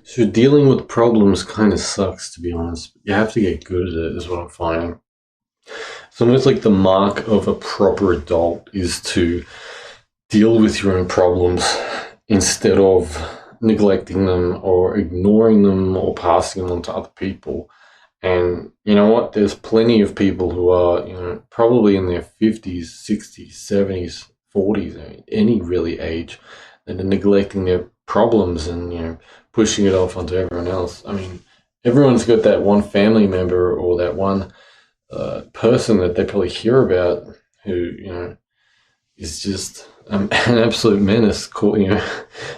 So dealing with problems kind of sucks, to be honest. You have to get good at it, is what I'm finding. It's almost like the mark of a proper adult is to deal with your own problems instead of neglecting them or ignoring them or passing them on to other people. And you know what? There's plenty of people who are, probably in their 50s, 60s, 70s, 40s, any really age, that are neglecting their problems and, pushing it off onto everyone else. I mean, everyone's got that one family member or that one person that they probably hear about who, is just an absolute menace,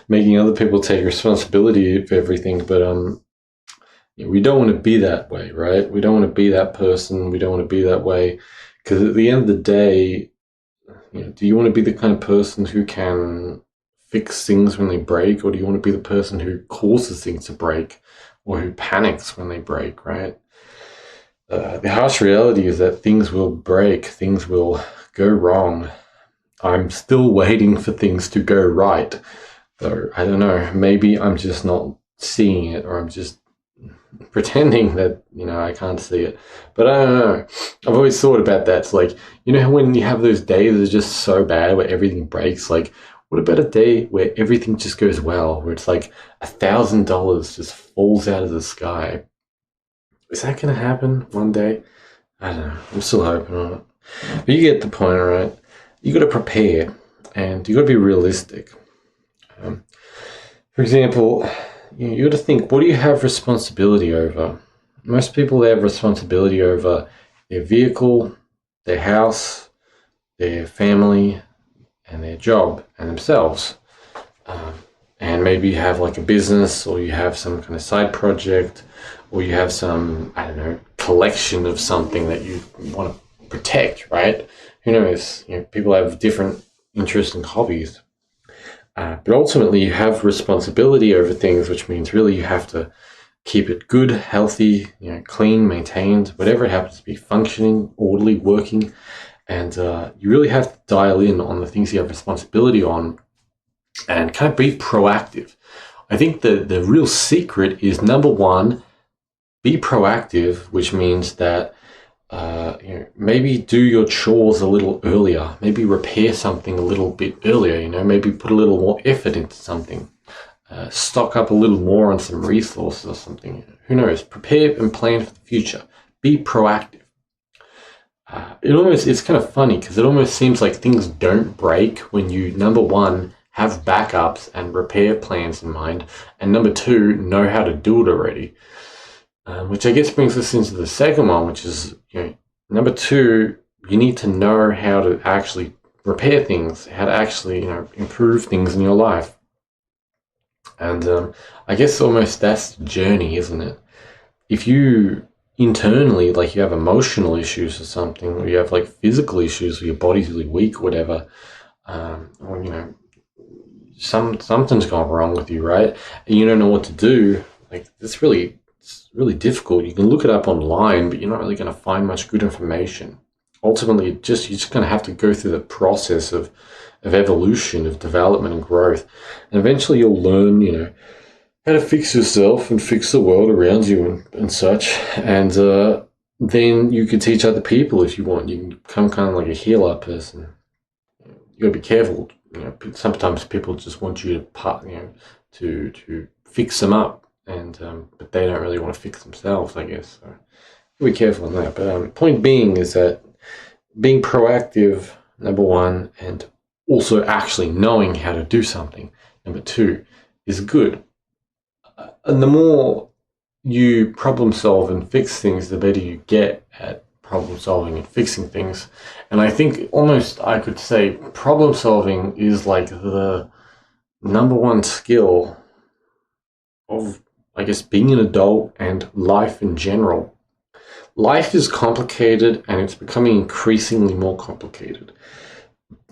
making other people take responsibility for everything. But we don't want to be that way, right? We don't want to be that person. We don't want to be that way, because at the end of the day, do you want to be the kind of person who can fix things when they break, or do you want to be the person who causes things to break, or who panics when they break, right? The harsh reality is that things will break, things will go wrong. I'm still waiting for things to go right. So I don't know, maybe I'm just not seeing it, or I'm just pretending that, I can't see it. But I don't know. I've always thought about that. It's like, when you have those days that are just so bad where everything breaks, like, what about a day where everything just goes well, where it's like $1,000 just falls out of the sky? Is that going to happen one day? I don't know. I'm still hoping on it. But you get the point, right? You got to prepare, and you got to be realistic. For example, you got to think, what do you have responsibility over? Most people, they have responsibility over their vehicle, their house, their family, and their job, and themselves. And maybe you have like a business, or you have some kind of side project, or you have some, I don't know, collection of something that you want to protect, right? Who knows? People have different interests and hobbies. But ultimately, you have responsibility over things, which means really you have to keep it good, healthy, clean, maintained, whatever it happens to be, functioning, orderly, working. And you really have to dial in on the things you have responsibility on and kind of be proactive. I think the real secret is, number one, be proactive, which means that maybe do your chores a little earlier, maybe repair something a little bit earlier, maybe put a little more effort into something, stock up a little more on some resources or something. Who knows? Prepare and plan for the future. Be proactive. It's kind of funny because it almost seems like things don't break when you, number one, have backups and repair plans in mind, and number two, know how to do it already. Which I guess brings us into the second one, which is, number two, you need to know how to actually repair things, how to actually, improve things in your life. And I guess almost that's the journey, isn't it? If you internally, like, you have emotional issues or something, or you have like physical issues, or your body's really weak or whatever, or, something's gone wrong with you, right? And you don't know what to do, like, it's really difficult. You can look it up online, but you're not really going to find much good information. Ultimately, you're just going to have to go through the process of evolution, of development and growth. And eventually you'll learn, how to fix yourself and fix the world around you and such. And then you can teach other people if you want. You can become kind of like a healer person. You got to be careful. Sometimes people just want you to fix them up. But they don't really want to fix themselves, I guess. So be careful on that. But point being is that being proactive, number one, and also actually knowing how to do something, number two, is good. And the more you problem solve and fix things, the better you get at problem solving and fixing things. And I think almost I could say problem solving is like the number one skill of, I guess, being an adult and life in general. Life is complicated, and it's becoming increasingly more complicated.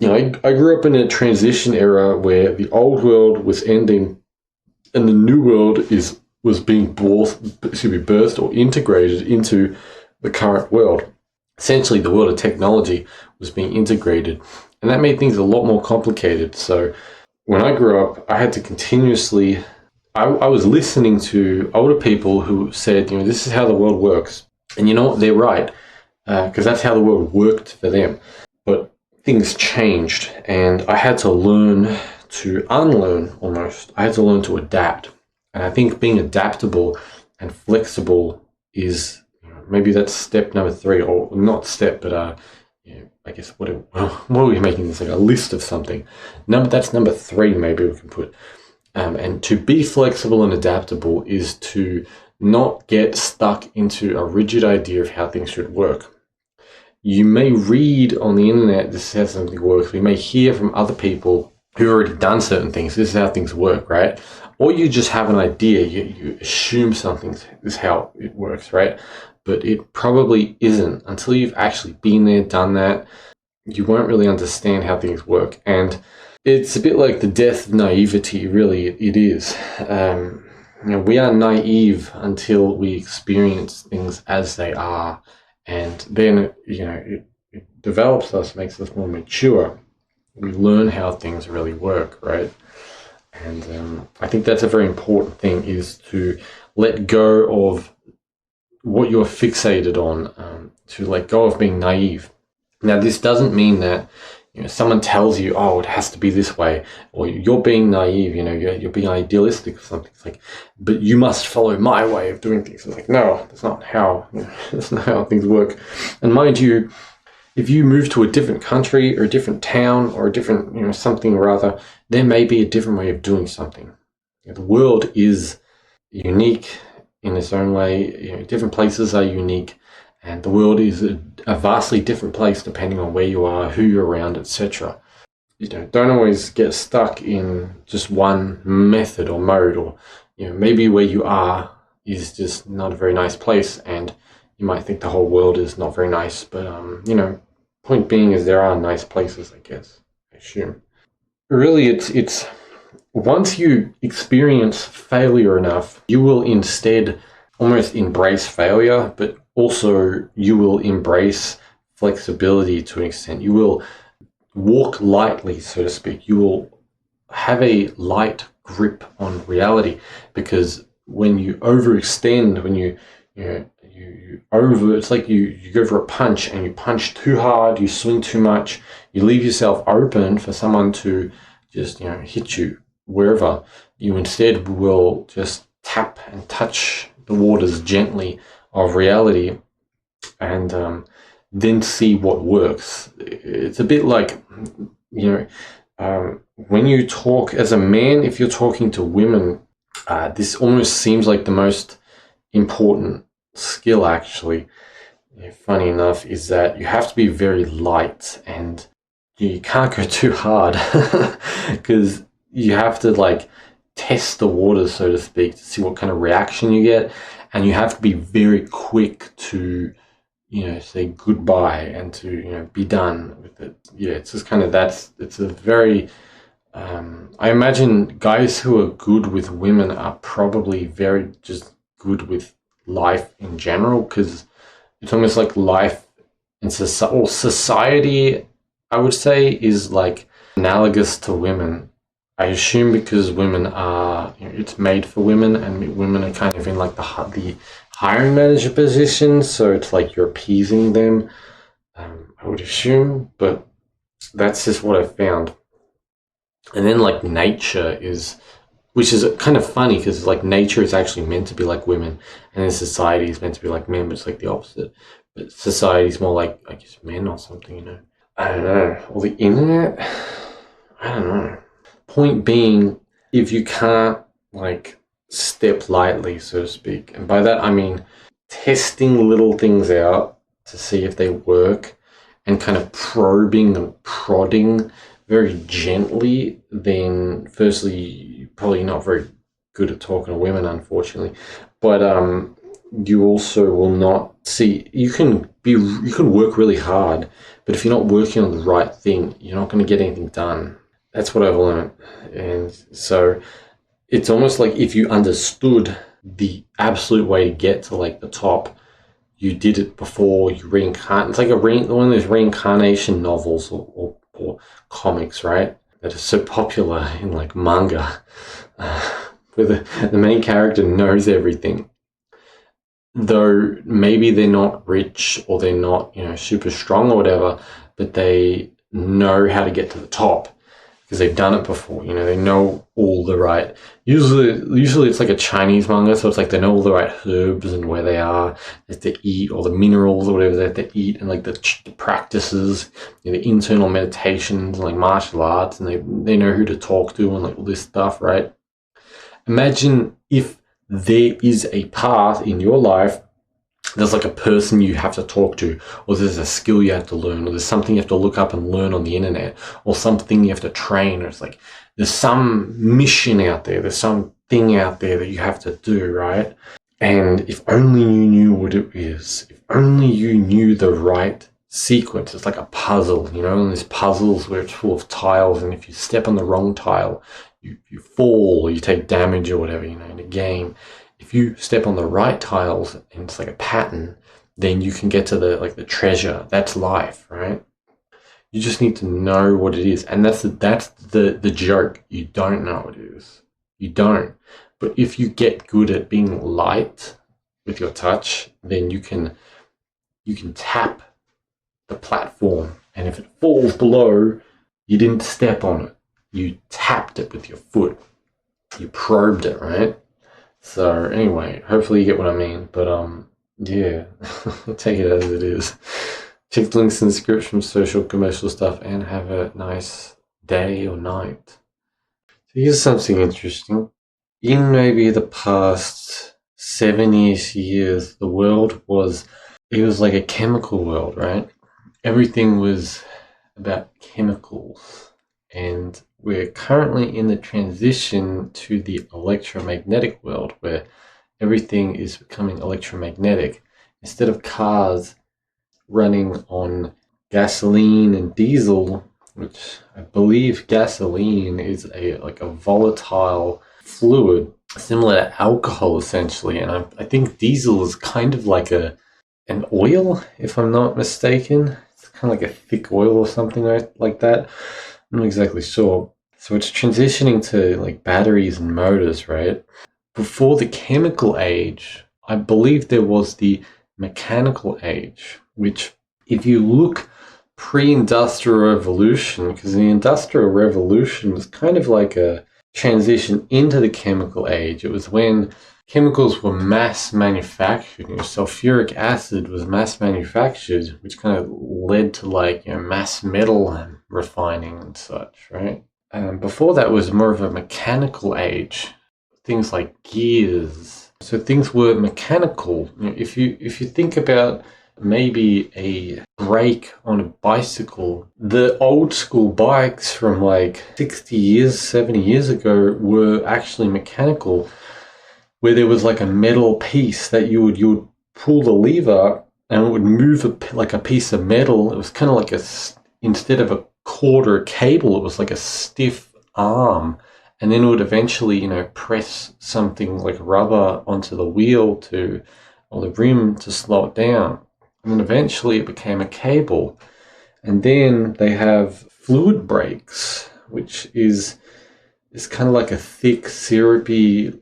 I grew up in a transition era where the old world was ending and the new world was being birthed or integrated into the current world. Essentially, the world of technology was being integrated, and that made things a lot more complicated. So when I grew up, I had to continuously I was listening to older people who said, this is how the world works. And you know what? They're right, because that's how the world worked for them. But things changed, and I had to learn to unlearn almost. I had to learn to adapt. And I think being adaptable and flexible is, maybe that's step number 3, or not step, but I guess what are we making this, like a list of something? That's number 3, maybe we can put. And to be flexible and adaptable is to not get stuck into a rigid idea of how things should work. You may read on the internet, this is how something works. We may hear from other people who've already done certain things. This is how things work, right? Or you just have an idea. You assume something is how it works, right? But it probably isn't. Until you've actually been there, done that, you won't really understand how things work. And it's a bit like the death of naivety, really, it is. We are naive until we experience things as they are, and then, it develops us, makes us more mature. We learn how things really work, right? And I think that's a very important thing, is to let go of what you're fixated on, to let go of being naive. Now, this doesn't mean that someone tells you, oh, it has to be this way, or you're being naive, you're being idealistic or something. It's like, but you must follow my way of doing things. It's like, no, that's not how that's not how things work. And mind you, if you move to a different country or a different town or a different, something or other, there may be a different way of doing something. The world is unique in its own way. Different places are unique. And the world is a vastly different place depending on where you are, who you're around, etc. Don't always get stuck in just one method or mode, or maybe where you are is just not a very nice place, and you might think the whole world is not very nice. But point being is there are nice places, I guess. I assume. Really, it's once you experience failure enough, you will instead almost embrace failure, but also you will embrace flexibility to an extent. You will walk lightly, so to speak. You will have a light grip on reality, because when you overextend, when you it's like you go for a punch and you punch too hard, you swing too much, you leave yourself open for someone to just hit you wherever. You instead will just tap and touch the waters gently of reality, and then see what works. It's a bit like, when you talk as a man, if you're talking to women, this almost seems like the most important skill, actually. Funny enough, is that you have to be very light, and you can't go too hard because you have to test the waters, so to speak, to see what kind of reaction you get. And you have to be very quick to, say goodbye and to, be done with it. Yeah, it's just kind of it's a very, I imagine guys who are good with women are probably very just good with life in general, because it's almost like life in society, I would say, is like analogous to women. I assume because women are, it's made for women, and women are kind of in the hiring manager position, so it's like you're appeasing them, I would assume, but that's just what I found. And then nature is, which is kind of funny, because nature is actually meant to be like women, and then society is meant to be like men, but it's like the opposite. But society is more like, I guess, men or something, I don't know. Or the internet? I don't know. Point being, if you can't step lightly, so to speak, and by that I mean testing little things out to see if they work, and kind of probing and prodding very gently, then firstly, you're probably not very good at talking to women, unfortunately. But you also will not see, you can work really hard, but if you're not working on the right thing, you're not going to get anything done. That's what I've learned. And so it's almost like if you understood the absolute way to get to the top, you did it before you reincarnate. It's like one of those reincarnation novels or comics, right? That are so popular in manga. where the main character knows everything. Though maybe they're not rich or they're not, super strong or whatever, but they know how to get to the top because they've done it before. They know all the right. Usually it's like a Chinese manga, so it's like they know all the right herbs and where they are, they have to eat, or the minerals or whatever they have to eat, and like the practices, the internal meditations, and like martial arts, and they know who to talk to and like all this stuff, right? Imagine if there is a path in your life, there's like a person you have to talk to, or there's a skill you have to learn, or there's something you have to look up and learn on the internet, or something you have to train, or it's like there's some mission out there, there's something out there that you have to do, right? And if only you knew what it is, if only you knew the right sequence. It's like a puzzle, and there's puzzles where it's full of tiles, and if you step on the wrong tile, you fall or you take damage or whatever, in a game. If you step on the right tiles and it's like a pattern, then you can get to the treasure. That's life, right? You just need to know what it is. And that's the joke. You don't know what it is. You don't. But if you get good at being light with your touch, then you can tap the platform. And if it falls below, you didn't step on it. You tapped it with your foot. You probed it, right? So anyway, hopefully you get what I mean. But yeah, take it as it is. Check the links in the description, social, commercial stuff, and have a nice day or night. So here's something interesting. In maybe the past 70-ish years, the world was like a chemical world, right? Everything was about chemicals. And we're currently in the transition to the electromagnetic world, where everything is becoming electromagnetic. Instead of cars running on gasoline and diesel, which I believe gasoline is a volatile fluid similar to alcohol essentially, and I think diesel is kind of like an oil, if I'm not mistaken. It's kind of like a thick oil or something like that. I'm not exactly sure. So it's transitioning to like batteries and motors, right? Before the chemical age, I believe there was the mechanical age, which if you look pre-industrial revolution, because the industrial revolution was kind of like a transition into the chemical age. It was when chemicals were mass manufactured. Sulfuric acid was mass manufactured, which kind of led to mass metal refining and such, right? Before that was more of a mechanical age, things like gears. So things were mechanical. If you think about maybe a brake on a bicycle, the old school bikes from 60 years, 70 years ago were actually mechanical, where there was like a metal piece that you would pull the lever and it would move a piece of metal. It was kind of like instead of a cord or a cable, it was like a stiff arm, and then it would eventually press something like rubber onto the wheel or the rim to slow it down, and then eventually it became a cable. And then they have fluid brakes, which is kind of like a thick syrupy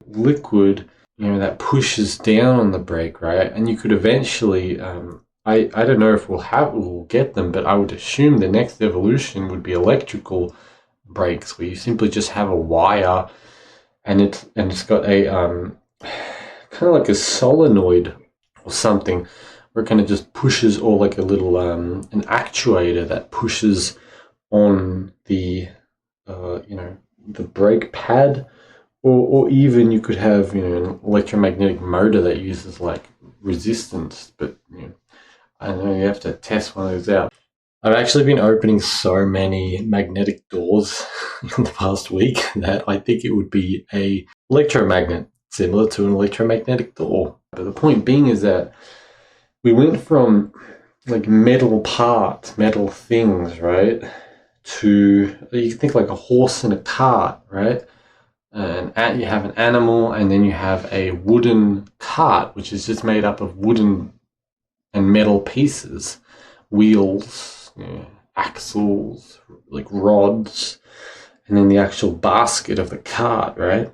liquid that pushes down on the brake, right? And you could eventually I don't know if we'll get them, but I would assume the next evolution would be electrical brakes, where you simply just have a wire and it's got a kind of like a solenoid or something, where it kind of just pushes, or like a little an actuator that pushes on the the brake pad, or even you could have an electromagnetic motor that uses resistance, but I don't know, you have to test one of those out. I've actually been opening so many magnetic doors in the past week that I think it would be a electromagnet, similar to an electromagnetic door. But the point being is that we went from metal parts, metal things, right, to, you can think like a horse and a cart, right? And you have an animal, and then you have a wooden cart, which is just made up of wooden and metal pieces, wheels, axles, rods, and then the actual basket of the cart, right?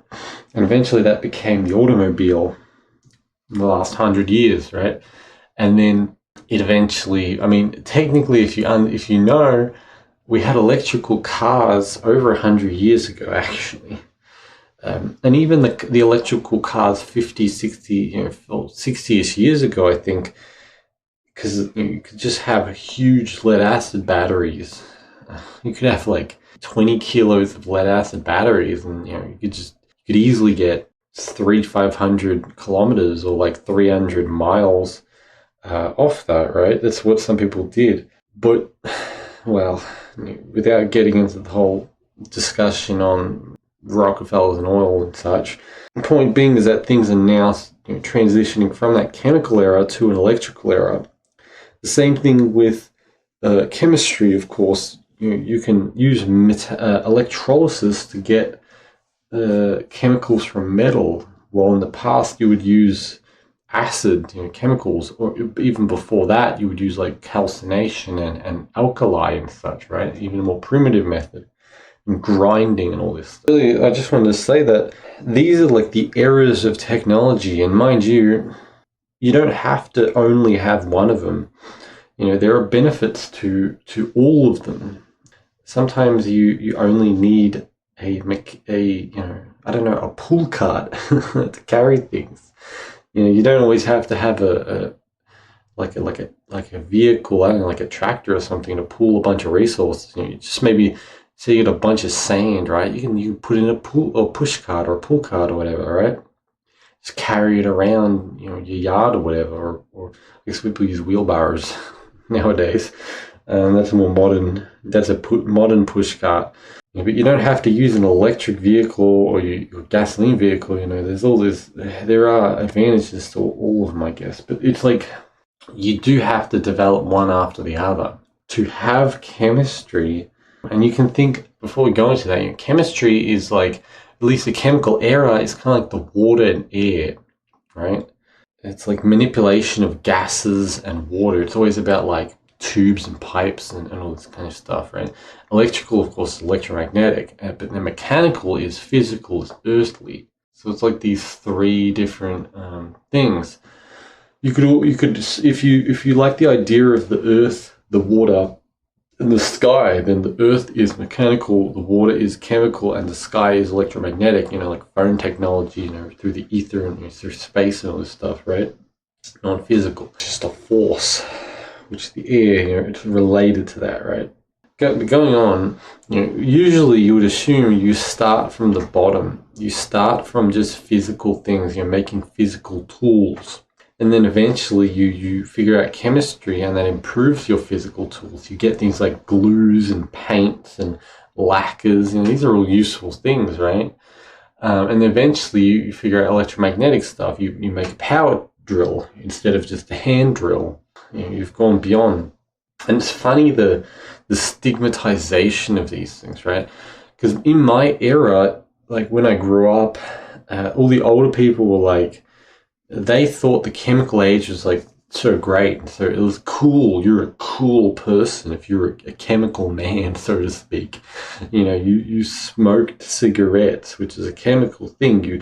And eventually that became the automobile in the last 100 years, right? And then it eventually, I mean, technically, if you know, we had electrical cars over 100 years ago, actually. And even the electrical cars 50, 60, 60-ish years ago, I think, because you could just have huge lead acid batteries. You could have like 20 kilos of lead acid batteries, and you could easily get 500 kilometers or like 300 miles off that, right? That's what some people did. But, well, without getting into the whole discussion on Rockefellers and oil and such, the point being is that things are now transitioning from that chemical era to an electrical era. The same thing with chemistry, of course. You can use electrolysis to get chemicals from metal, while in the past you would use acid, chemicals, or even before that you would use like calcination and alkali and such, right? Even a more primitive method, and grinding and all this. Really, I just wanted to say that these are like the eras of technology, and mind you, you don't have to only have one of them. There are benefits to all of them. Sometimes you only need a pull cart to carry things. You don't always have to have a vehicle, I don't know, like a tractor or something to pull a bunch of resources. You just maybe say you get a bunch of sand, right? You can put in a push cart or a pull cart or whatever, right? Just carry it around, your yard or whatever. Or I guess people use wheelbarrows nowadays. That's a more modern. That's a modern push cart. But you don't have to use an electric vehicle or your gasoline vehicle. There's all this. There are advantages to all of them, I guess. But it's like you do have to develop one after the other to have chemistry. And you can think, before we go into that, chemistry is like, at least the chemical era is kind of like the water and air, right? It's like manipulation of gases and water. It's always about like tubes and pipes and all this kind of stuff, right? Electrical, of course, is electromagnetic, but the mechanical is physical, is earthly. So it's like these three different things. You could if you like the idea of the earth, the water, and the sky, then the earth is mechanical, the water is chemical, and the sky is electromagnetic, like phone technology, through the ether and through space and all this stuff, right? Non-physical. It's just a force, which is the air, it's related to that, right? Going on, usually you would assume you start from the bottom. You start from just physical things, making physical tools. And then eventually you figure out chemistry, and that improves your physical tools. You get things like glues and paints and lacquers. These are all useful things, right? And then eventually you figure out electromagnetic stuff. You make a power drill instead of just a hand drill. You've gone beyond. And it's funny the stigmatization of these things, right? Because in my era, like when I grew up, all the older people were like, they thought the chemical age was like so great, and so it was cool. You're a cool person if you're a chemical man, so to speak. You smoked cigarettes, which is a chemical thing. You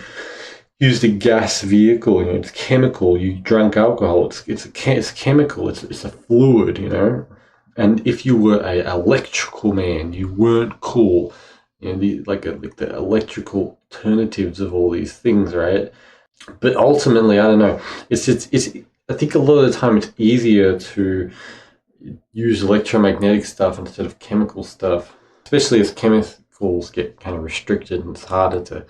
used a gas vehicle, it's chemical. You drank alcohol, it's chemical. It's a fluid, And if you were an electrical man, you weren't cool. The electrical alternatives of all these things, right? But ultimately, I don't know. It's I think a lot of the time it's easier to use electromagnetic stuff instead of chemical stuff, especially as chemicals get kind of restricted and it's harder to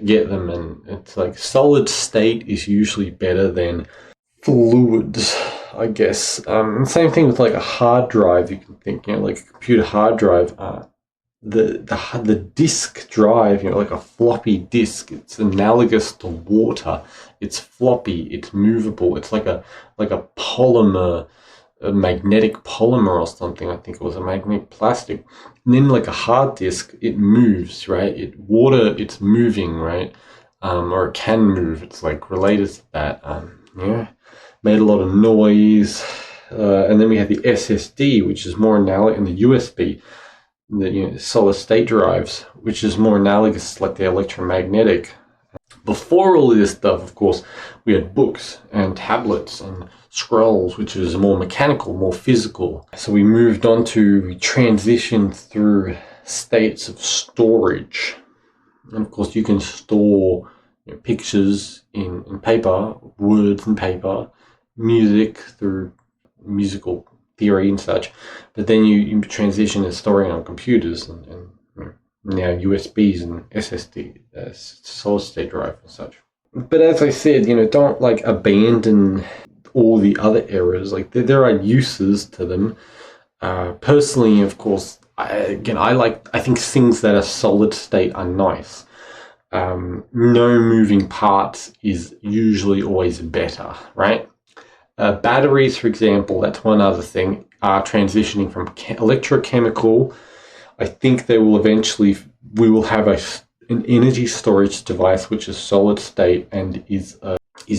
get them. And it's like solid state is usually better than fluids, I guess. Same thing with like a hard drive. You can think, like a computer hard drive. The disk drive, like a floppy disk, it's analogous to water. It's floppy, it's movable, it's like a polymer, a magnetic polymer or something. I think it was a magnetic plastic. And then like a hard disk, it moves, right? Water, it's moving, right? Or it can move. It's like related to that. Made a lot of noise. And then we have the SSD, which is more analogous, and the USB. the solid state drives, which is more analogous like the electromagnetic. Before all of this stuff, of course, we had books and tablets and scrolls, which is more mechanical, more physical. So we transitioned through states of storage. And of course, you can store pictures in paper, words in paper, music through musical theory and such. But then you transition to storing on computers and now USBs and SSD, solid state drive and such. But as I said, don't like abandon all the other errors. Like there are uses to them. Personally, of course, I think things that are solid state are nice. No moving parts is usually always better, right? Batteries, for example, that's one other thing, are transitioning from electrochemical. I think we will have an energy storage device which is solid state and is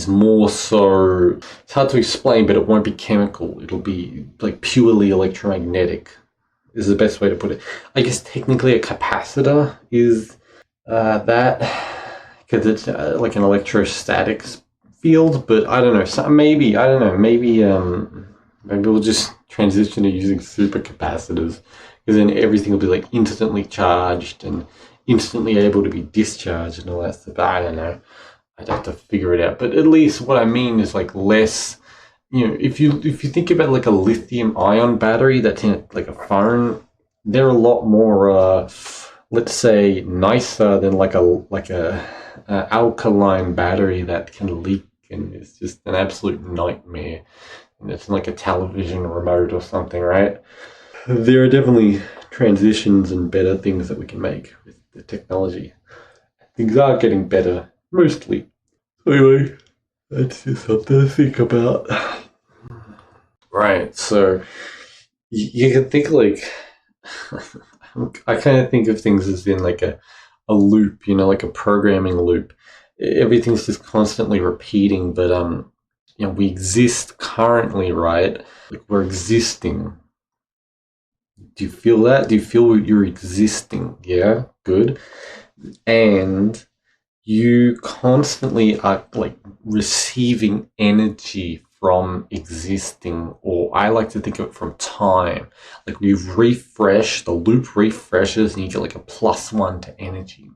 more so, it's hard to explain, but it won't be chemical. It'll be like purely electromagnetic is the best way to put it. I guess technically a capacitor is that, because it's like an electrostatic field, but I don't know. Maybe we'll just transition to using supercapacitors, because then everything will be like instantly charged and instantly able to be discharged and all that stuff. I don't know. I'd have to figure it out. But at least what I mean is like less, if you think about like a lithium ion battery that's in like a phone, they're a lot more let's say nicer than like a alkaline battery that can leak and it's just an absolute nightmare. And it's like a television remote or something, right? There are definitely transitions and better things that we can make with the technology. Things are getting better, mostly. Anyway, that's just something to think about. Right, so you can think like, I kind of think of things as in like a loop, like a programming loop. Everything's just constantly repeating, but we exist currently, right? Like we're existing. Do you feel that? Do you feel you're existing? Yeah, good. And you constantly are like receiving energy from existing, or I like to think of it from time. Like you've refreshed, the loop refreshes and you get like a +1 to energy.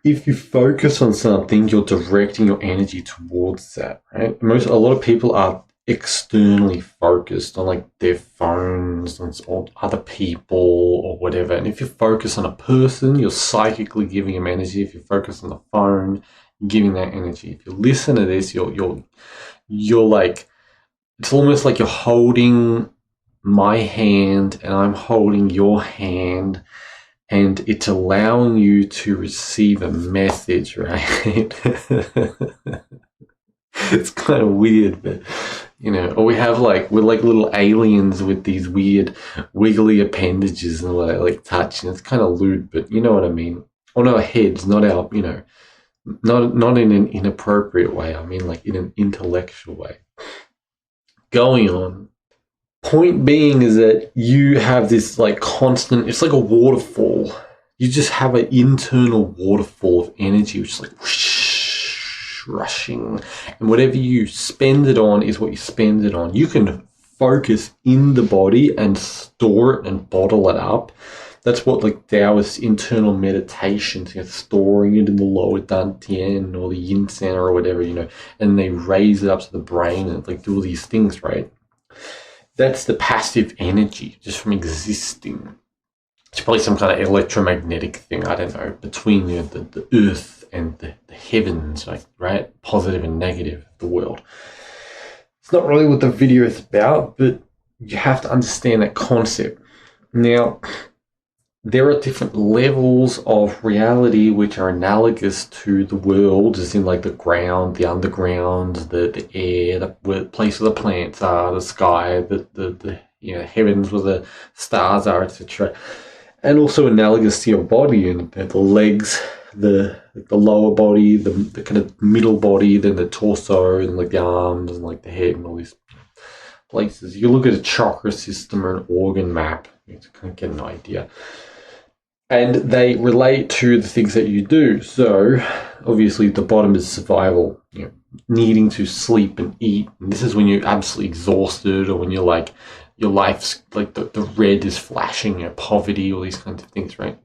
If you focus on something, you're directing your energy towards that, right? A lot of people are externally focused on like their phones or other people or whatever. And if you focus on a person, you're psychically giving them energy. If you focus on the phone, you're giving that energy. If you listen to this, you're like, it's almost like you're holding my hand and I'm holding your hand, and it's allowing you to receive a message, right? It's kind of weird, but or we're like little aliens with these weird wiggly appendages and like touch, and it's kind of lewd, but you know what I mean. On our heads, not our, not in an inappropriate way. I mean like in an intellectual way. Going on. Point being is that you have this like constant, it's like a waterfall. You just have an internal waterfall of energy, which is like whoosh, rushing. And whatever you spend it on is what you spend it on. You can focus in the body and store it and bottle it up. That's what like Taoist internal meditations, storing it in the lower dantian or the yin center or whatever, and they raise it up to the brain and like do all these things, right? That's the passive energy just from existing. It's probably some kind of electromagnetic thing, I don't know, between the earth and the heavens, like, right? Positive and negative of the world. It's not really what the video is about, but you have to understand that concept. Now, there are different levels of reality which are analogous to the world, as in like the ground, the underground, the air, the place where the plants are, the sky, the heavens where the stars are, etc. And also analogous to your body, and the legs, the lower body, the kind of middle body, then the torso, and like the arms, and like the head, and all these places. You look at a chakra system or an organ map, to kind of get an idea. And they relate to the things that you do. So obviously the bottom is survival, needing to sleep and eat. And this is when you're absolutely exhausted, or when you're like, your life's like the red is flashing, poverty, all these kinds of things, right?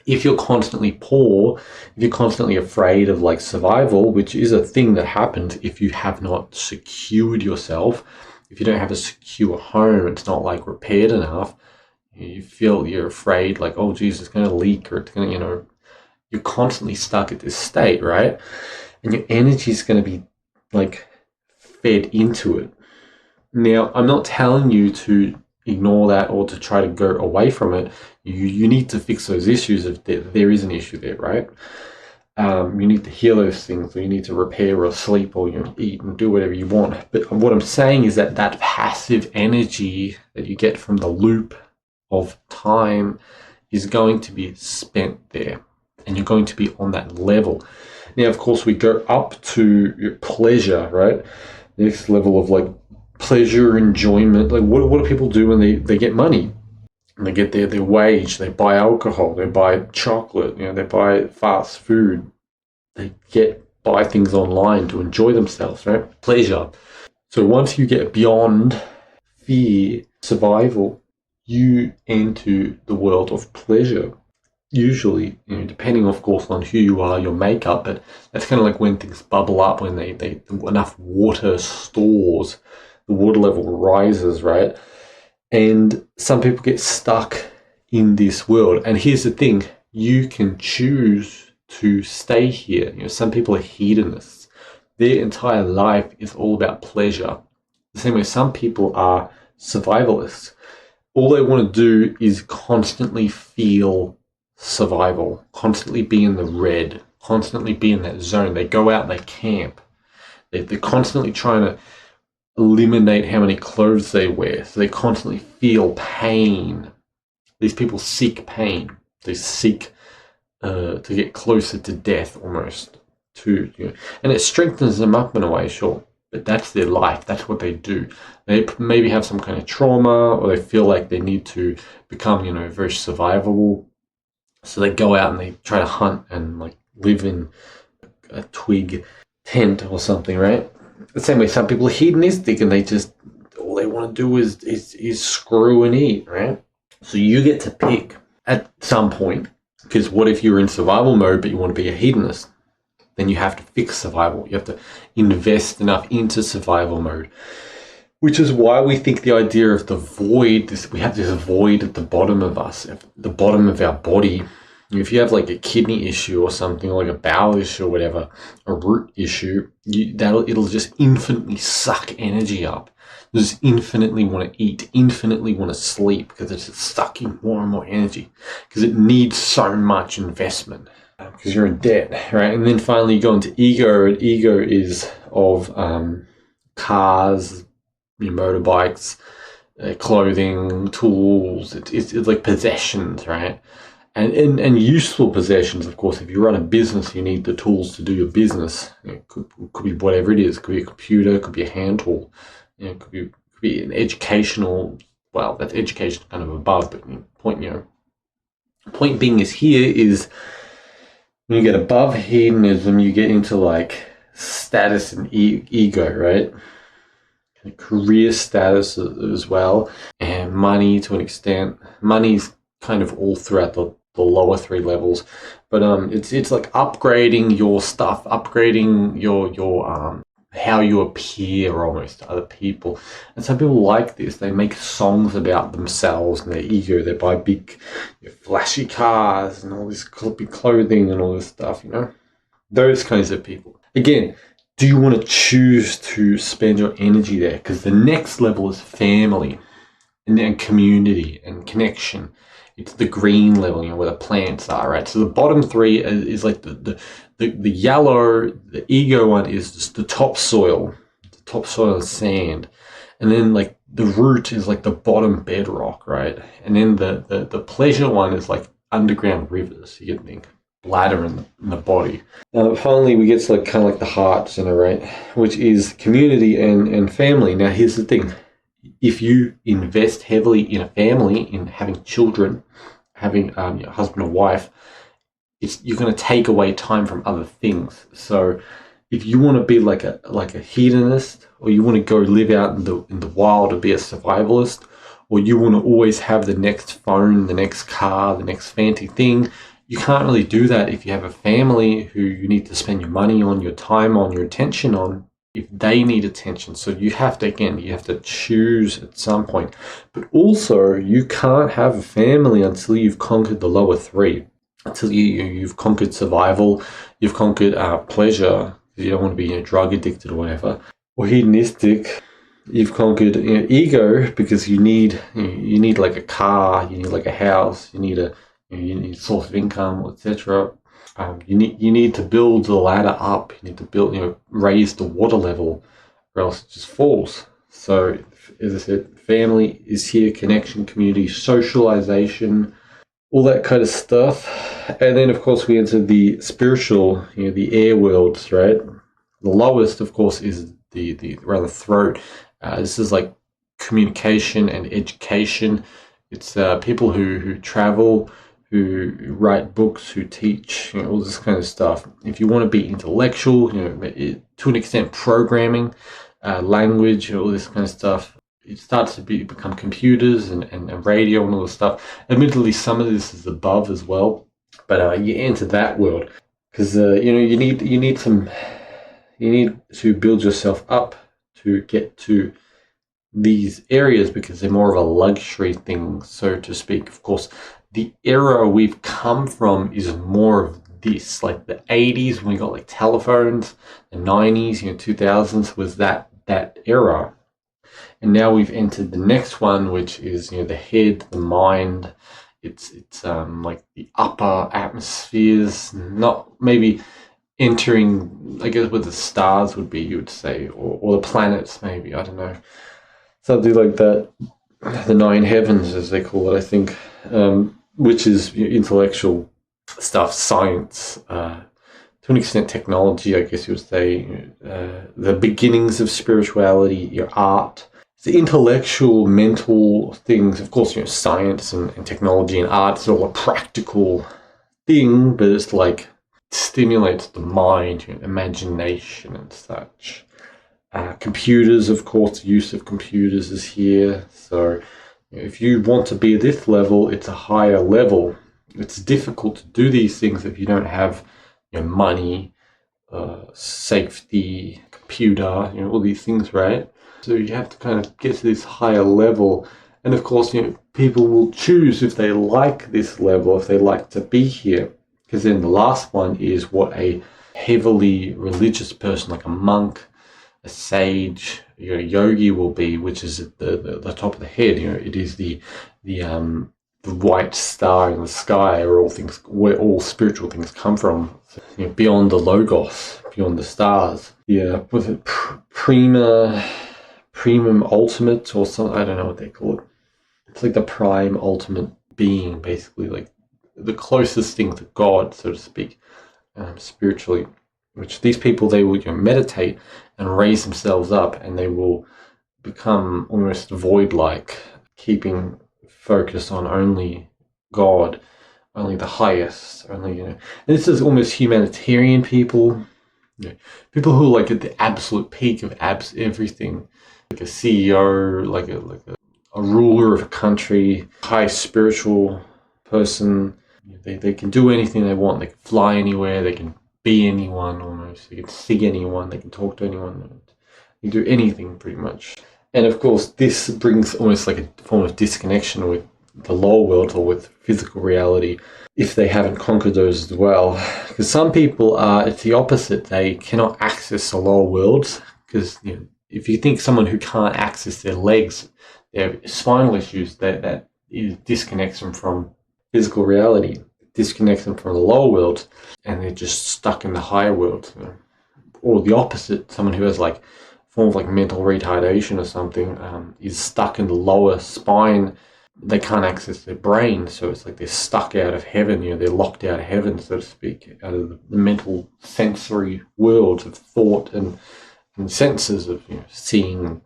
If you're constantly poor, if you're constantly afraid of like survival, which is a thing that happens if you have not secured yourself, if you don't have a secure home, it's not like repaired enough, you feel you're afraid, like, oh geez, it's going to leak, or it's going to, you're constantly stuck at this state, right? And your energy is going to be like fed into it. Now, I'm not telling you to ignore that or to try to go away from it. You need to fix those issues if there is an issue there, right? You need to heal those things, or you need to repair or sleep, or eat and do whatever you want. But what I'm saying is that that passive energy that you get from the loop of time is going to be spent there, and you're going to be on that level. Now, of course, we go up to your pleasure, right? Next level of like pleasure, enjoyment. Like what do people do when they get money? And they get their wage, they buy alcohol, they buy chocolate, they buy fast food, they buy things online to enjoy themselves, right? Pleasure. So once you get beyond fear, survival, you enter the world of pleasure. Usually, depending of course on who you are, your makeup, but that's kind of like when things bubble up, when they enough water stores, the water level rises, right? And some people get stuck in this world. And here's the thing, you can choose to stay here. Some people are hedonists. Their entire life is all about pleasure. The same way some people are survivalists. All they want to do is constantly feel survival, constantly be in the red, constantly be in that zone. They go out, they camp. They're constantly trying to eliminate how many clothes they wear. So they constantly feel pain. These people seek pain. They seek to get closer to death almost. And it strengthens them up in a way, sure. But that's their life. That's what they do. They maybe have some kind of trauma, or they feel like they need to become, very survivable. So they go out and they try to hunt and like live in a twig tent or something, right? The same way some people are hedonistic, and all they want to do is screw and eat, right? So you get to pick at some point, because what if you're in survival mode but you want to be a hedonist? Then you have to fix survival. You have to invest enough into survival mode, which is why we think the idea of the void, we have this void at the bottom of us, at the bottom of our body. If you have like a kidney issue or something, or like a bowel issue or whatever, a root issue, it'll just infinitely suck energy up. You just infinitely want to eat, infinitely want to sleep, because it's just sucking more and more energy, because it needs so much investment, because you're in debt, right? And then finally you go into ego, and ego is of cars, motorbikes, clothing, tools. It's like possessions, right? And useful possessions, of course. If you run a business, you need the tools to do your business. It could be whatever it is. It could be a computer, it could be a hand tool, it could be an educational. Well, that's education kind of above, but point being is when you get above hedonism, you get into like status and ego, right? Career status as well, and money to an extent. Money's kind of all throughout the lower three levels, but it's like upgrading your stuff, upgrading your how you appear almost to other people. And some people like this. They make songs about themselves and their ego. They buy big flashy cars and all this big clothing and all this stuff, those kinds of people. Again, do you want to choose to spend your energy there? Because the next level is family and then community and connection. It's the green level, where the plants are, right? So the bottom three is like the yellow, the ego one is just the topsoil is sand. And then like the root is like the bottom bedrock, right? And then the pleasure one is like underground rivers, you can think. Bladder in the body. Finally, we get to like kind of like the heart center, right? Which is community and family. Now, here's the thing. if you invest heavily in a family, in having children, having your husband or wife, you're going to take away time from other things. So if you want to be like a hedonist, or you want to go live out in the wild and be a survivalist, or you want to always have the next phone, the next car, the next fancy thing, you can't really do that if you have a family who you need to spend your money on, your time on, your attention on, if they need attention. So you have to choose at some point. But also, you can't have a family until you've conquered the lower three, until you've conquered survival, you've conquered pleasure. You don't want to be drug addicted or whatever, or hedonistic. You've conquered ego, because you need like a car, you need like a house, you need a source of income, etc. You need to build the ladder up. You need to build, raise the water level, or else it just falls. So, as I said, family is here, connection, community, socialization, all that kind of stuff. And then, of course, we enter the spiritual, the air worlds, right? The lowest, of course, is the around the throat. This is like communication and education. It's people who travel, who write books, who teach, all this kind of stuff. If you want to be intellectual, to an extent, programming, language, all this kind of stuff, it starts to become computers and radio and all this stuff. Admittedly, some of this is above as well, but you enter that world because you need to build yourself up to get to these areas, because they're more of a luxury thing, so to speak. Of course, the era we've come from is more of this, like the 80s when we got like telephones, the 90s, 2000s was that era. And now we've entered the next one, which is the head, the mind. It's like the upper atmospheres, not maybe entering, I guess, where the stars would be, you would say, or the planets, maybe, I don't know, something like that. The nine heavens, as they call it, I think, which is intellectual stuff, science, to an extent technology, I guess you would say, the beginnings of spirituality, your art. The intellectual, mental things, of course, science and technology and art is all a practical thing, but it's like stimulates the mind, imagination and such. Computers, of course, the use of computers is here. So if you want to be at this level, it's a higher level. It's difficult to do these things if you don't have money, safety, computer, all these things, right? So you have to kind of get to this higher level. And of course, people will choose if they like this level, if they like to be here. Because then the last one is what a heavily religious person, like a monk, a sage, yogi will be, which is at the top of the head. It is the white star in the sky, where all spiritual things come from. So, beyond the logos, beyond the stars. Yeah, was it primum ultimate or something? I don't know what they call it. It's like the prime ultimate being, basically, like the closest thing to God, so to speak, spiritually. Which these people, they will meditate and raise themselves up, and they will become almost void-like, keeping focus on only God, only the highest, only And this is almost humanitarian people, people who are like at the absolute peak of everything, like a CEO, like a ruler of a country, high spiritual person. They can do anything they want. They can fly anywhere. They can be anyone almost. They can see anyone. They can talk to anyone. They can do anything pretty much. And of course, this brings almost like a form of disconnection with the lower world or with physical reality if they haven't conquered those as well. Because some people it's the opposite. They cannot access the lower worlds because if you think someone who can't access their legs, their spinal issues, that disconnects them from physical reality, disconnects them from the lower world, and they're just stuck in the higher world. Or the opposite, someone who has like form of like mental retardation or something, is stuck in the lower spine. They can't access their brain, so it's like they're stuck out of heaven. They're locked out of heaven, so to speak, out of the mental sensory worlds of thought and senses of seeing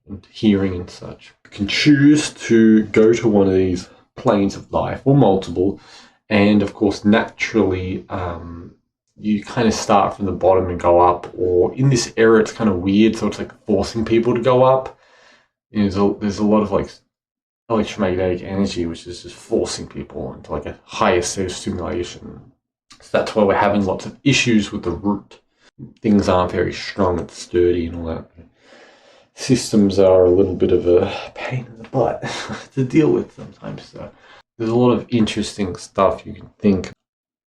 and hearing and such. You can choose to go to one of these planes of life, or multiple, and of course naturally you kind of start from the bottom and go up, or in this era it's kind of weird, so it's like forcing people to go up. There's a lot of like electromagnetic energy which is just forcing people into like a higher state of stimulation. So that's why we're having lots of issues with the root. Things aren't very strong and sturdy and all that. Systems are a little bit of a pain in the butt to deal with sometimes. So there's a lot of interesting stuff you can think.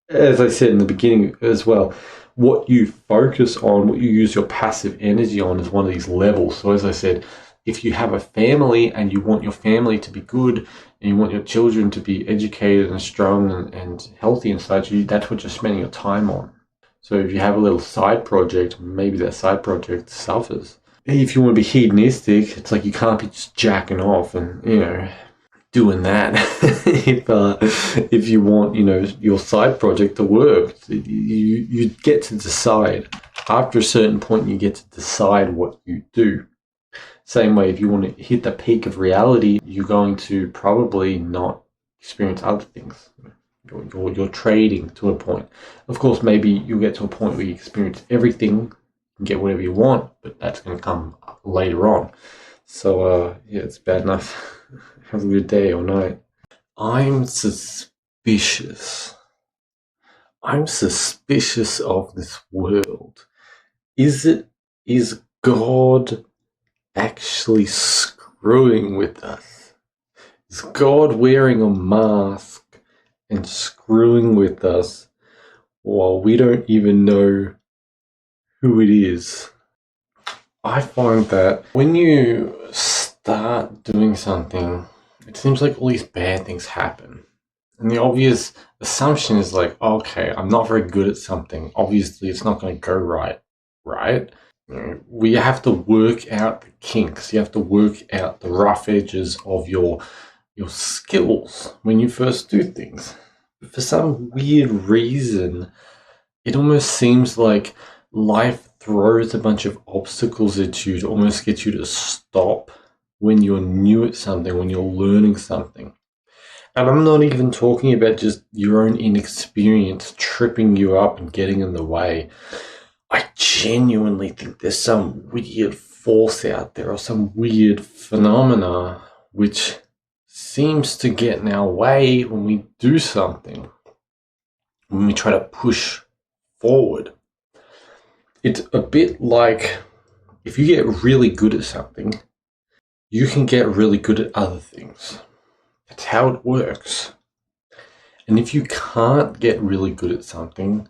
As I said in the beginning as well, what you focus on, what you use your passive energy on is one of these levels. So as I said, if you have a family and you want your family to be good and you want your children to be educated and strong and healthy and such, that's what you're spending your time on. So if you have a little side project, maybe that side project suffers. If you want to be hedonistic, it's like you can't be just jacking off and, doing that. if you want, your side project to work, you get to decide. After a certain point, you get to decide what you do. Same way, if you want to hit the peak of reality, you're going to probably not experience other things. You're trading to a point. Of course, maybe you get to a point where you experience everything and get whatever you want, but that's going to come later on. So, it's bad enough. Have a good day or night. I'm suspicious. I'm suspicious of this world. Is God actually screwing with us? Is God wearing a mask and screwing with us while we don't even know who it is? I find that when you start doing something, it seems like all these bad things happen. And the obvious assumption is like, okay, I'm not very good at something. Obviously, it's not going to go right? We have to work out the kinks. You have to work out the rough edges of your skills when you first do things. For some weird reason, it almost seems like life throws a bunch of obstacles at you to almost get you to stop when you're new at something, when you're learning something. And I'm not even talking about just your own inexperience tripping you up and getting in the way. I genuinely think there's some weird force out there or some weird phenomena which seems to get in our way when we do something, when we try to push forward. It's a bit like if you get really good at something, you can get really good at other things. That's how it works. And if you can't get really good at something,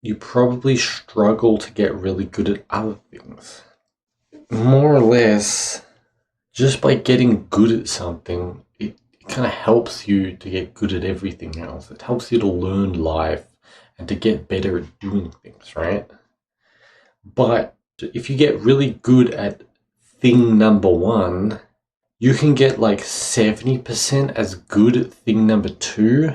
you probably struggle to get really good at other things. More or less, just by getting good at something, it kind of helps you to get good at everything else. It helps you to learn life and to get better at doing things, right? But if you get really good at thing number one, you can get like 70% as good at thing number two,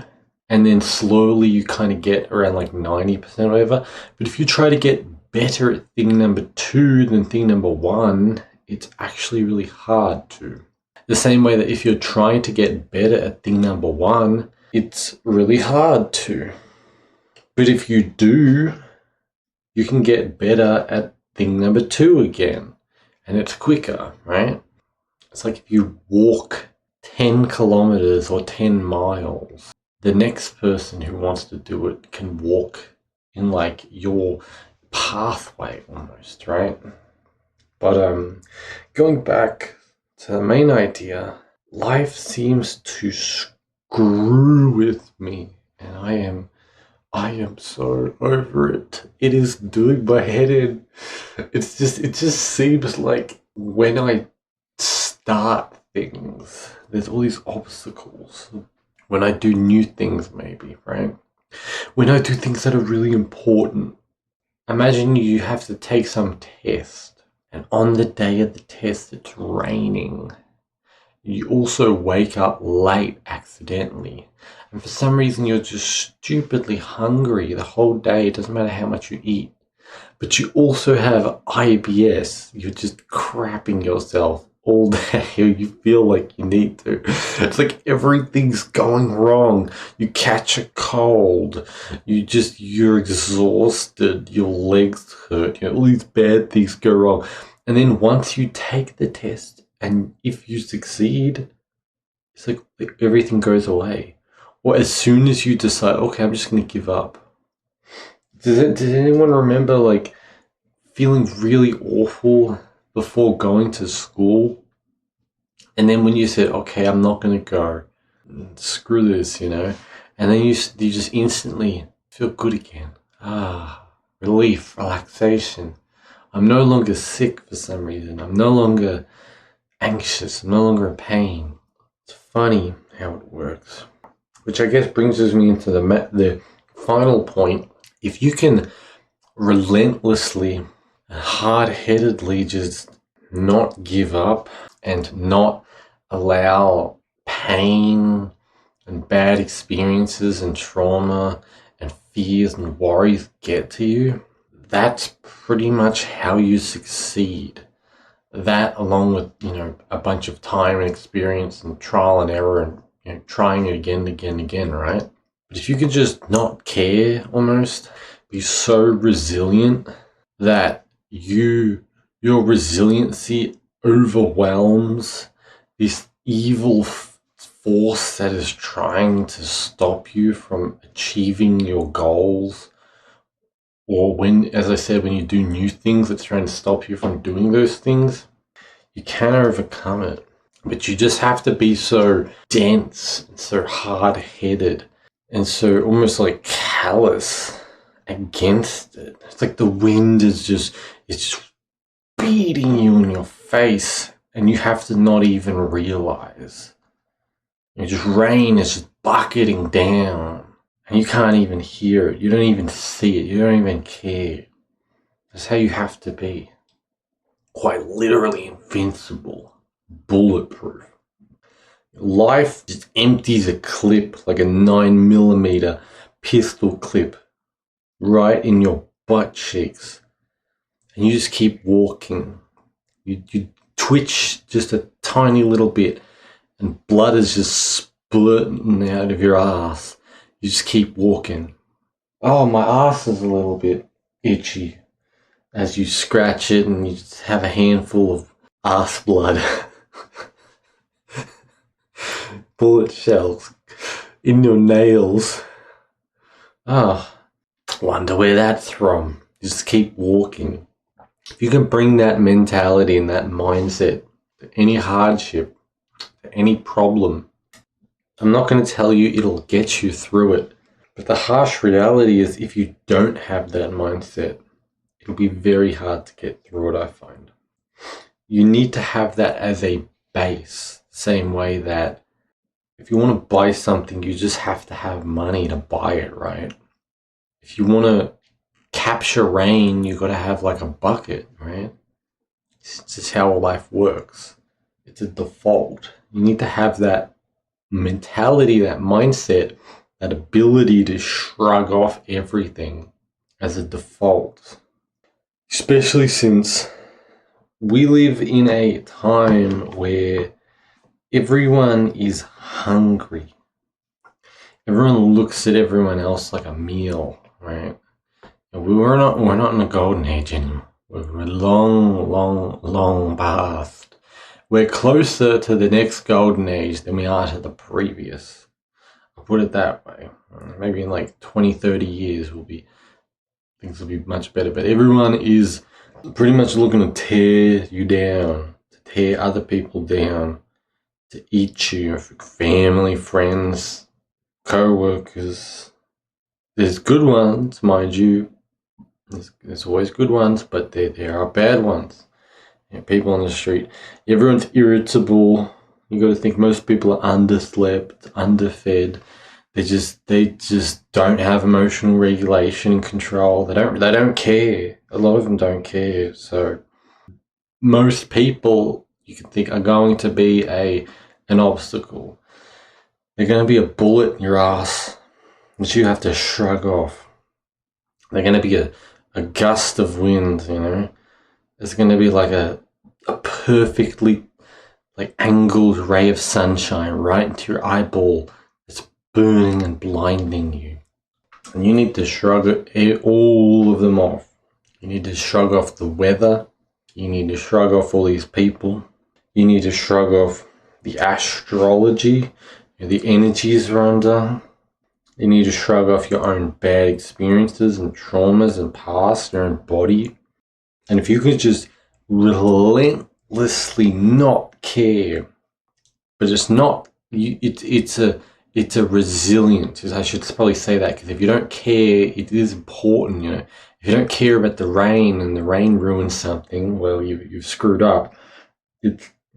and then slowly you kind of get around like 90% or whatever. But if you try to get better at thing number two than thing number one, it's actually really hard to. The same way that if you're trying to get better at thing number one, it's really hard to. But if you do, you can get better at thing number two again, and it's quicker, right? It's like if you walk 10 kilometers or 10 miles, the next person who wants to do it can walk in like your pathway almost, right? But going back to the main idea, life seems to screw with me, and I am so over it. It is doing my head in. It just seems like when I start things, there's all these obstacles. When I do new things, maybe, right? When I do things that are really important. Imagine you have to take some test, and on the day of the test, it's raining. You also wake up late accidentally, and for some reason you're just stupidly hungry the whole day. It doesn't matter how much you eat, but you also have IBS. You're just crapping yourself all day, or you feel like you need to. It's like everything's going wrong. You catch a cold, you're exhausted, your legs hurt, all these bad things go wrong. And then once you take the test, and if you succeed, it's like everything goes away. Or as soon as you decide, okay, I'm just going to give up. Does anyone remember like feeling really awful before going to school? And then when you said, okay, I'm not going to go, screw this, and then you just instantly feel good again. Relief, relaxation. I'm no longer sick for some reason. I'm no longer anxious. I'm no longer in pain. It's funny how it works. Which I guess brings me into the final point. If you can relentlessly, hard-headedly just not give up and not allow pain and bad experiences and trauma and fears and worries get to you, that's pretty much how you succeed. That, along with, a bunch of time and experience and trial and error and trying it again and again and again, right? But if you can just not care, almost be so resilient that your resiliency overwhelms this evil force that is trying to stop you from achieving your goals, or when, as I said, when you do new things that's trying to stop you from doing those things, you can overcome it. But you just have to be so dense and so hard-headed and so almost like callous against it. It's like the wind is just beating you in your face, and you have to not even realize. Rain is just bucketing down, and you can't even hear it. You don't even see it. You don't even care. That's how you have to be. Quite literally invincible, bulletproof. Life just empties a clip, like a 9mm pistol clip, right in your butt cheeks, and you just keep walking. You twitch just a tiny little bit, and blood is just splurting out of your ass. You just keep walking. Oh, my ass is a little bit itchy. As you scratch it and you just have a handful of ass blood. Bullet shells in your nails. Wonder where that's from. Just keep walking. If you can bring that mentality and that mindset to any hardship, to any problem, I'm not going to tell you it'll get you through it. But the harsh reality is, if you don't have that mindset, it'll be very hard to get through it, I find. You need to have that as a base. Same way that if you want to buy something, you just have to have money to buy it, right? If you want to capture rain, you got to have like a bucket, right? It's just how life works. It's a default. You need to have that mentality, that mindset, that ability to shrug off everything as a default. Especially since we live in a time where everyone is hungry. Everyone looks at everyone else like a meal, right? And we're not in a golden age anymore. We're long past. We're closer to the next golden age than we are to the previous. I'll put it that way. Maybe in like 20, 30 years things will be much better. But everyone is pretty much looking to tear you down, to tear other people down, to eat you, family, friends, co-workers. There's good ones, mind you. There's always good ones, but there are bad ones. People on the street. Everyone's irritable. You got to think most people are underslept, underfed. They just don't have emotional regulation and control. They don't care. A lot of them don't care. So most people, you can think, are going to be an obstacle. They're going to be a bullet in your ass that you have to shrug off. They're going to be a gust of wind, There's going to be like a perfectly like angled ray of sunshine right into your eyeball that's burning and blinding you. And you need to shrug all of them off. You need to shrug off the weather. You need to shrug off all these people. You need to shrug off the astrology, the energies are under. You need to shrug off your own bad experiences and traumas and past, your own body. And if you could just relentlessly not care, but it's not, it's a resilience. I should probably say that, because if you don't care, it is important, you know. If you don't care about the rain and the rain ruins something, well, you've screwed up.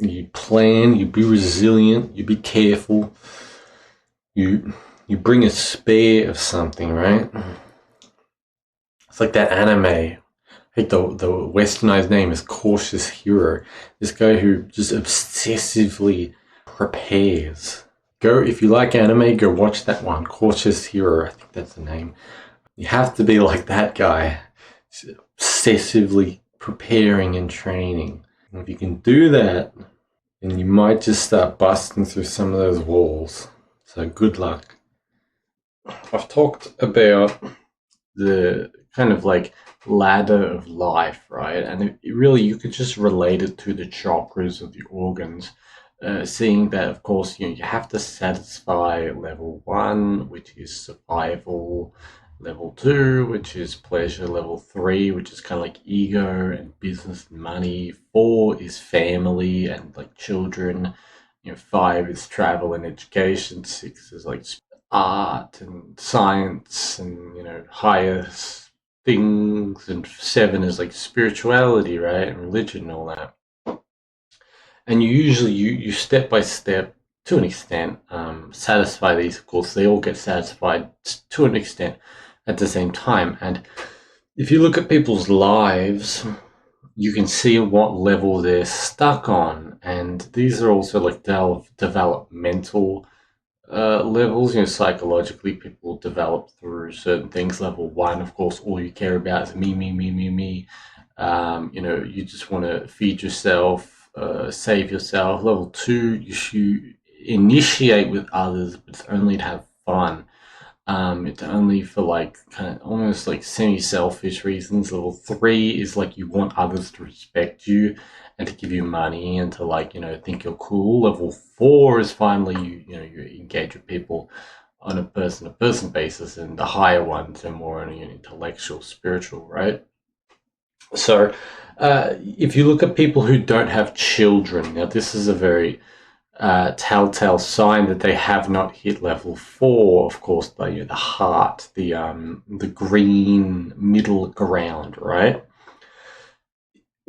You plan, you be resilient, you be careful, you bring a spare of something, right? It's like that anime. I think the westernized name is Cautious Hero. This guy who just obsessively prepares. If you like anime, go watch that one, Cautious Hero. I think that's the name. You have to be like that guy, obsessively preparing and training. And if you can do that, then you might just start busting through some of those walls. So good luck. I've talked about the kind of like ladder of life, right? And really, you could just relate it to the chakras of the organs. Seeing that, of course, you have to satisfy level 1, which is survival, level 2, which is pleasure, level 3, which is kind of like ego and business and money, 4 is family and like children, 5 is travel and education, 6 is like art and science and higher things, and 7 is like spirituality, right, and religion and all that. And you usually you step by step, to an extent, satisfy these. Of course, they all get satisfied to an extent at the same time. And if you look at people's lives, you can see what level they're stuck on. And these are also like developmental levels. Psychologically, people develop through certain things. Level 1, of course, all you care about is me, me, me, me, me. You just want to feed yourself, save yourself. Level 2, you initiate with others, but it's only to have fun. It's only for like kind of almost like semi-selfish reasons. Level 3 is like you want others to respect you and to give you money and to like think you're cool. Level 4 is finally you engage with people on a person-to-person basis, and the higher ones are more on an intellectual, spiritual, right? So if you look at people who don't have children, now this is a very telltale sign that they have not hit level 4. Of course, the heart, the green middle ground, right?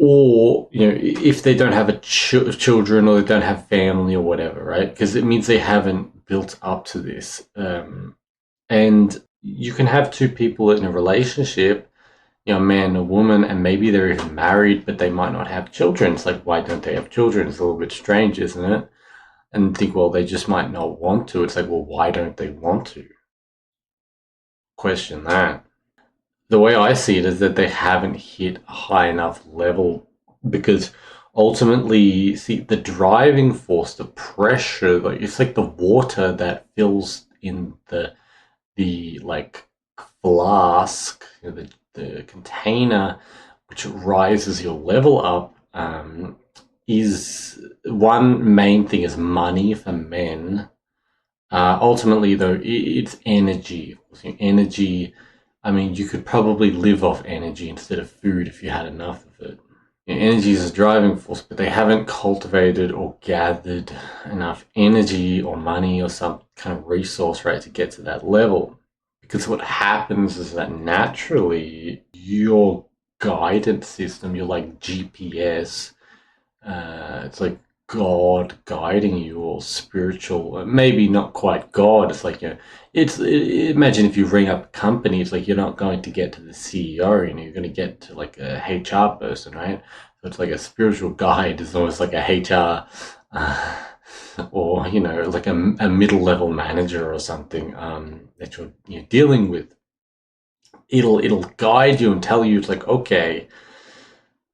Or if they don't have children, or they don't have family or whatever, right? Because it means they haven't built up to this. And you can have two people in a relationship, a man and a woman, and maybe they're even married, but they might not have children. It's like, why don't they have children? It's a little bit strange, isn't it? And think, well, they just might not want to. It's like, well, why don't they want to? Question that. The way I see it is that they haven't hit a high enough level, because ultimately, see, the driving force, the pressure, like it's like the water that fills in the like flask, the container, which rises your level up, is one main thing is money for men. Ultimately, though, it's energy. Energy, I mean, you could probably live off energy instead of food if you had enough of it. Energy is a driving force, but they haven't cultivated or gathered enough energy or money or some kind of resource, right, to get to that level. Because what happens is that naturally your guidance system, your like GPS, it's like God guiding you, or spiritual, maybe not quite God. It's like, imagine if you ring up a company, it's like you're not going to get to the CEO, you're going to get to like a HR person, right? So it's like a spiritual guide is almost like a HR, or, like a middle level manager or something, that you're dealing with. It'll guide you and tell you, it's like, okay,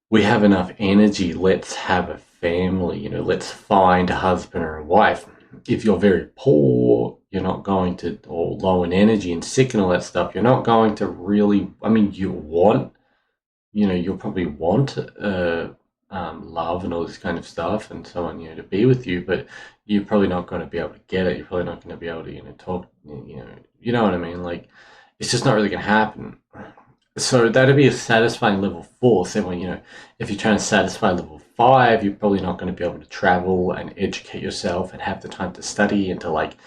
we have enough energy, let's have a family, you know, let's find a husband or a wife. If you're very poor, you're not going to, or low in energy and sick and all that stuff, you're not going to really, I mean, you'll probably want love and all this kind of stuff and someone, to be with you, but you're probably not going to be able to get it. You're probably not going to be able to, talk, you know what I mean? Like, it's just not really going to happen. So that'd be a satisfying level 4. Same way, if you're trying to satisfy level 5, you're probably not going to be able to travel and educate yourself and have the time to study and to like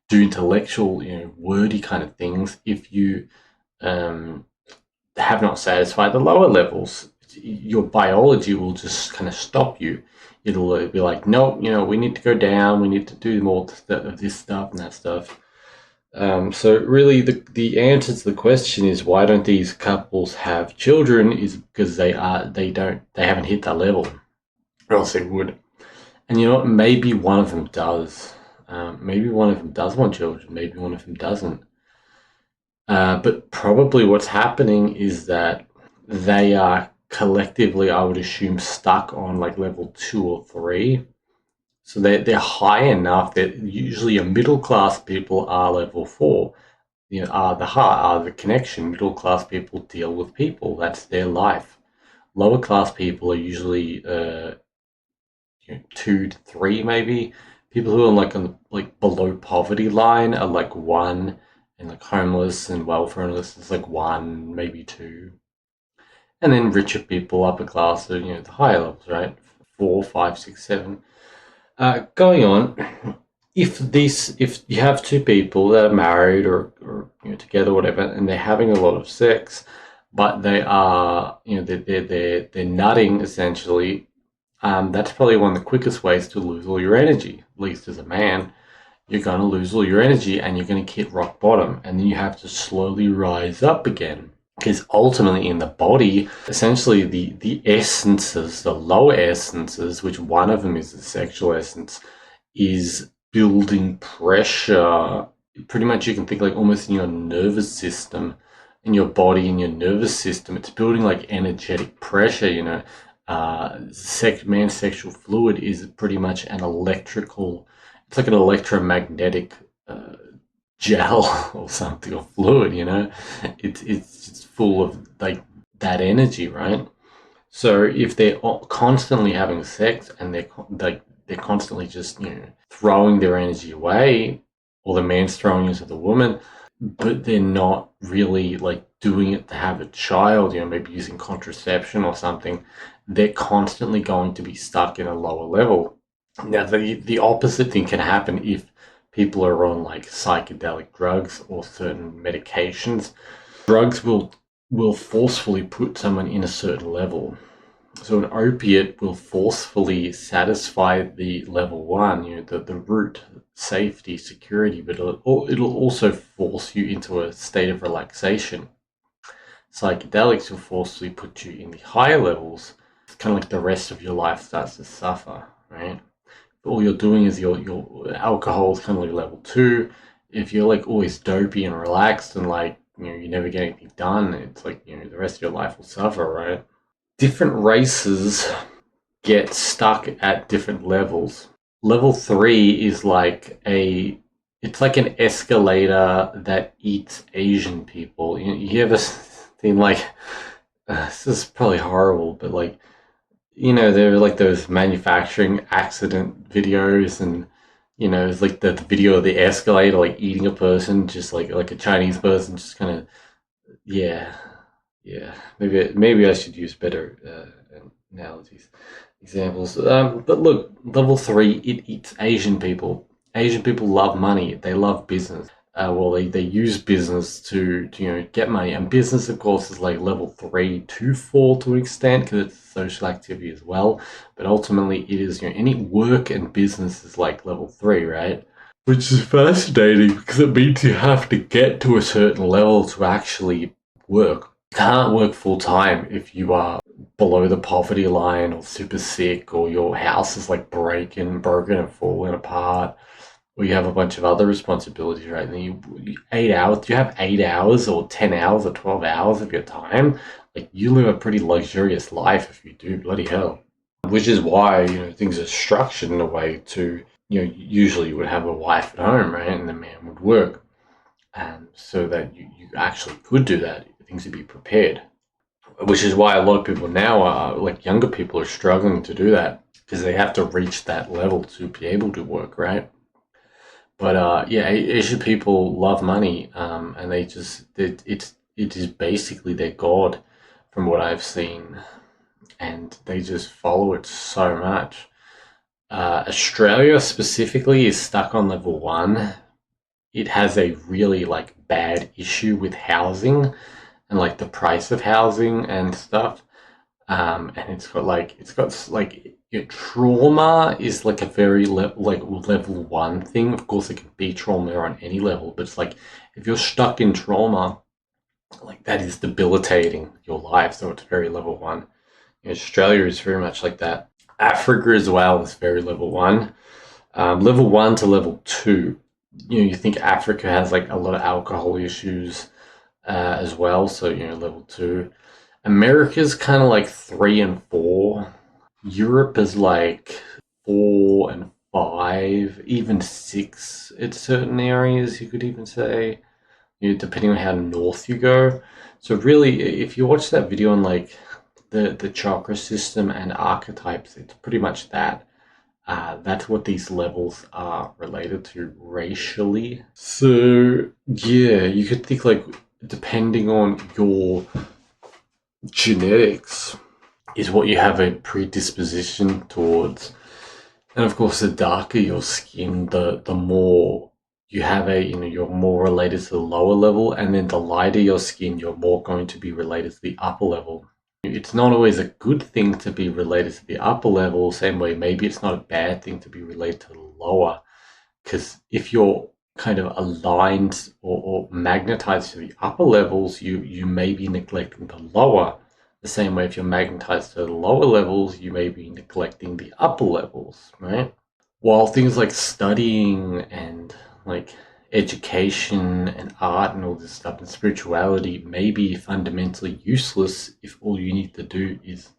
do intellectual, wordy kind of things if you um, have not satisfied the lower levels. Your biology will just kind of stop you. It'll be like, nope, we need to go down. We need to do more of this stuff and that stuff. So really, the answer to the question is why don't these couples have children? Is because they haven't hit that level, or else they would. And you know what? Maybe one of them does. Maybe one of them does want children. Maybe one of them doesn't. But probably what's happening is that they are collectively, I would assume, stuck on like level 2 or 3. So they're high enough that usually your middle class people are level 4. Are the heart, are the connection. Middle class people deal with people. That's their life. Lower class people are usually 2 to 3 maybe. People who are like on the like below poverty line are like 1, and like homeless and welfare is like 1, maybe 2. And then richer people, upper class, are the higher levels, right? 4, 5, 6, 7. Going on, if you have two people that are married or together, whatever, and they're having a lot of sex, but they are they're nutting essentially, that's probably one of the quickest ways to lose all your energy. At least as a man, you're going to lose all your energy and you're going to hit rock bottom, and then you have to slowly rise up again. Because ultimately in the body, essentially the essences, the lower essences, which one of them is the sexual essence, is building pressure. Pretty much you can think like almost in your nervous system, in your body, in your nervous system. It's building like energetic pressure, man's sexual fluid is pretty much it's like an electromagnetic gel or something, or fluid, it's full of like that energy, right? So if they're constantly having sex and they're constantly just throwing their energy away, or the man's throwing it to the woman, but they're not really like doing it to have a child, maybe using contraception or something, they're constantly going to be stuck in a lower level. Now the opposite thing can happen if people are on like psychedelic drugs or certain medications. Drugs will forcefully put someone in a certain level. So an opiate will forcefully satisfy the level 1, the root, safety, security, but it'll also force you into a state of relaxation. Psychedelics will forcefully put you in the higher levels. It's kind of like the rest of your life starts to suffer, right? All you're doing is your alcohol is kind of like level 2. If you're like always dopey and relaxed and like you never get anything done, it's like the rest of your life will suffer, right? Different races get stuck at different levels. Level 3 is it's like an escalator that eats Asian people. You ever seen like this is probably horrible, but like there are like those manufacturing accident videos, and it's like the video of the escalator like eating a person, just like a Chinese person, just kind of, yeah, yeah. Maybe I should use better analogies, examples. But look, level 3, it eats Asian people. Asian people love money. They love business. They use business to get money, and business, of course, is like level 3 to 4 to an extent because it's social activity as well. But ultimately, it is any work and business is like level 3, right? Which is fascinating because it means you have to get to a certain level to actually work. You can't work full time if you are below the poverty line or super sick, or your house is like broken and falling apart, or you have a bunch of other responsibilities, right? And you 8 hours, do you have 8 hours or 10 hours or 12 hours of your time? Like, you live a pretty luxurious life if you do, bloody hell. which is why, things are structured in a way to, usually you would have a wife at home, right, and the man would work, so that you actually could do that. Things would be prepared, which is why a lot of people now are, like younger people, are struggling to do that because they have to reach that level to be able to work, right? But yeah, Asian people love money, and it is basically their god, from what I've seen, and they just follow it so much. Australia specifically is stuck on level one. It has a really like bad issue with housing and like the price of housing and stuff. And it's got like your trauma is like a very like level one thing. Of course, it can be trauma on any level, but it's like if you're stuck in trauma, like that is debilitating your life. So it's very level one. Australia is very much like that. Africa as well is very level one. Level one to level two. You think Africa has like a lot of alcohol issues as well. So level two. America's kind of like three and four. Europe is like four and five, even six in certain areas, you could even say, depending on how north you go. So really, if you watch that video on like the chakra system and archetypes, it's pretty much that. That's what these levels are related to racially. So yeah, you could think like depending on your genetics is what you have a predisposition towards. And of course, the darker your skin, the more you have you're more related to the lower level, and then the lighter your skin, you're more going to be related to the upper level. It's not always a good thing to be related to the upper level, same way maybe it's not a bad thing to be related to the lower, because if you're kind of aligned or magnetized to the upper levels, you may be neglecting the lower. The same way, if you're magnetized to the lower levels, you may be neglecting the upper levels, right? While things like studying and like education and art and all this stuff and spirituality may be fundamentally useless if all you need to do is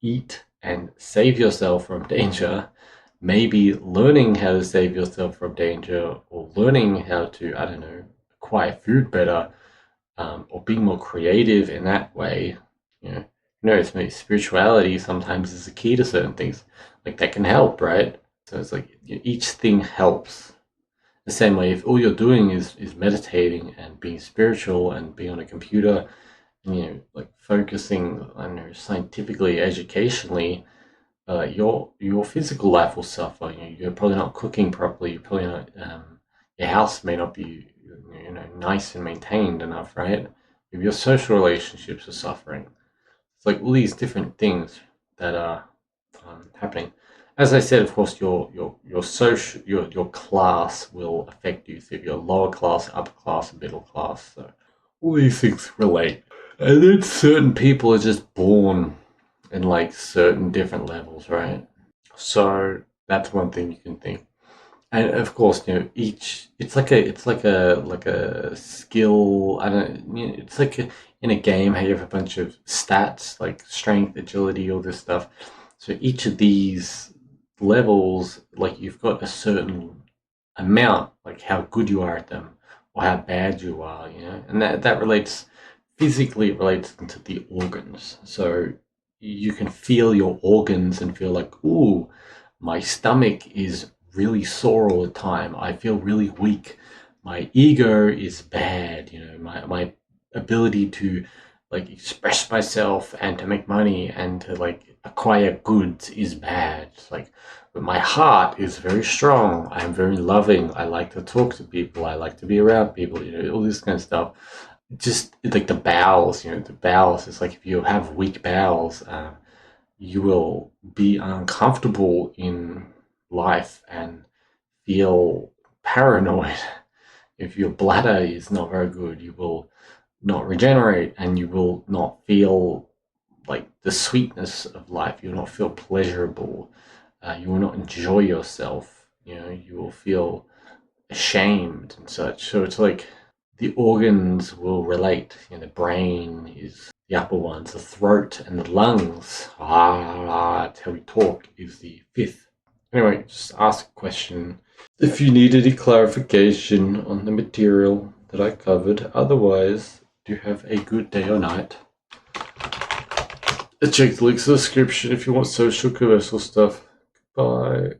eat and save yourself from danger, maybe learning how to save yourself from danger or learning how to, I don't know, acquire food better, or being more creative in that way, you know, it's maybe spirituality sometimes is the key to certain things. Like that can help, right? So it's like each thing helps. The same way, if all you're doing is meditating and being spiritual and being on a computer, and, like focusing, I don't know, scientifically, educationally, your physical life will suffer. You're probably not cooking properly. You're probably not. Your house may not be, nice and maintained enough, right? Maybe your social relationships are suffering. It's like all these different things that are happening. As I said, of course, your social your class will affect you. So if you're lower class, upper class, middle class, so all these things relate. And then certain people are just born in like certain different levels, right? So that's one thing you can think. And of course, each it's like a skill. I don't. It's like in a game how you have a bunch of stats like strength, agility, all this stuff. So each of these levels, like you've got a certain amount, like how good you are at them or how bad you are, and that relates physically, it relates into the organs. So you can feel your organs and feel like, ooh, my stomach is really sore all the time. I feel really weak. My ego is bad. My ability to like express myself and to make money and to like acquire goods is bad. It's like, but my heart is very strong. I'm very loving. I like to talk to people. I like to be around people. All this kind of stuff. Just like the bowels. The bowels. It's like if you have weak bowels, you will be uncomfortable in life and feel paranoid. If your bladder is not very good, you will not regenerate and you will not feel like the sweetness of life. You will not feel pleasurable. You will not enjoy yourself. You will feel ashamed and such. So it's like the organs will relate. The brain is the upper ones, the throat and the lungs. That's how we talk, is the fifth. Anyway, just ask a question if you need any clarification on the material that I covered. Otherwise, do have a good day or night. Check the links in the description if you want social commercial stuff. Bye.